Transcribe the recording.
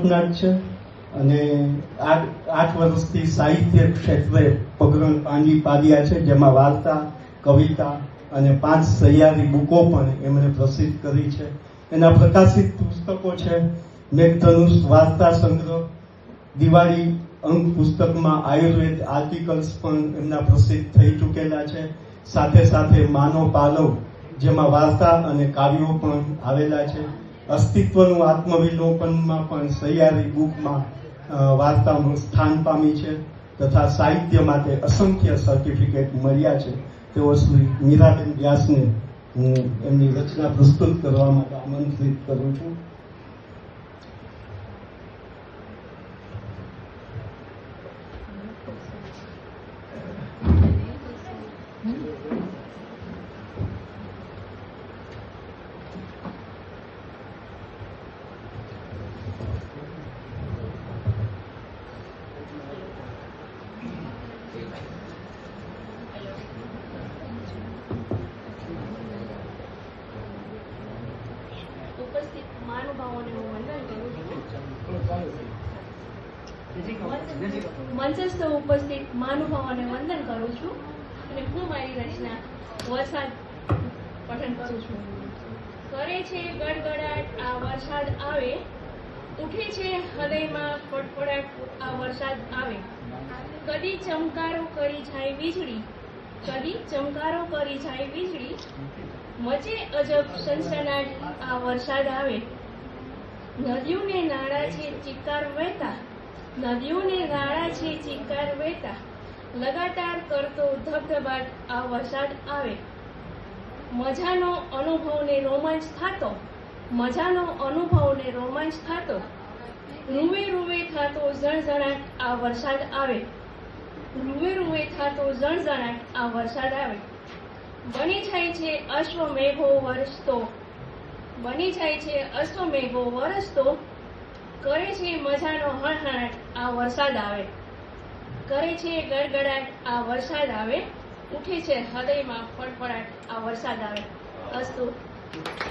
કલ્પના જ છે અને 8 વર્ષથી સાહિત્ય ક્ષેત્રે પગરણ પાડ્યા છે, જેમાં વાર્તા, કવિતા અને 5 સહિયારી બુકો પણ એમણે પ્રસિદ્ધ કરી છે. એના પ્રકાશિત પુસ્તકો છે મેઘધનુષ વાર્તા સંગ્રહ, દિવાળી અંક પુસ્તકમાં આયુર્વેદ આર્ટિકલ્સ પણ એમના પ્રસિદ્ધ થઈ ચૂકેલા છે. સાથે સાથે માનો પાલવ, જેમાં વાર્તા અને કાવ્યો પણ આવેલા છે. અસ્તિત્વનું આત્મવિલોપનમાં પણ સહિયારી બુકમાં વાર્તાનું સ્થાન પામી છે તથા સાહિત્ય માટે અસંખ્ય સર્ટિફિકેટ મળ્યા છે. તેઓ શ્રી મીરાબેન વ્યાસને હું એમની રચના પ્રસ્તુત કરવા માટે આમંત્રિત કરું છું. ઉપસ્થિત મહાનુભાવોને હું વંદન કરું છું. મંચસ્થ ઉપસ્થિત મહાનુભાવોને વંદન કરું છું અને હું મારી રચના વરસાદ પઠન કરું છું. કરે છે ગડગડાટ આ વરસાદ આવે, ઉઠે છે હૃદયમાં ફડફડાટ આ વરસાદ આવે. કદી ચમકારો કરી જાય વીજળી, કદી ચમકારો કરી જાય વીજળી, મચે અજબ સનસનાટ આ વરસાદ આવે. નદીઓને નાળા છે ચિક્કાર વહેતા, નદીઓને નાળા છે ચિક્કાર વહેતા, લગાતાર કરતો ધબધબાટ આ વરસાદ આવે. મજાનો અનુભવને રોમાંચ થાતો, મજાનો અનુભવને રોમાંચ થાતો, રૂવે રૂવે થાતો ઝણઝણાટ આ વરસાદ આવે. રૂવે રૂવે થાતો ઝણઝણાટ આ વરસાદ આવે. બની જાય છે અશ્વમેઘો વરસતો, બની જાય છે અશ્વમેઘો વરસતો, કરે છે મજાનો હણહણાટ આ વરસાદ આવે. કરે છે ગડગડાટ આ વરસાદ આવે, ઉઠે છે હૃદયમાં ફડફડાટ આ વરસાદ આવે. અસ્તુ.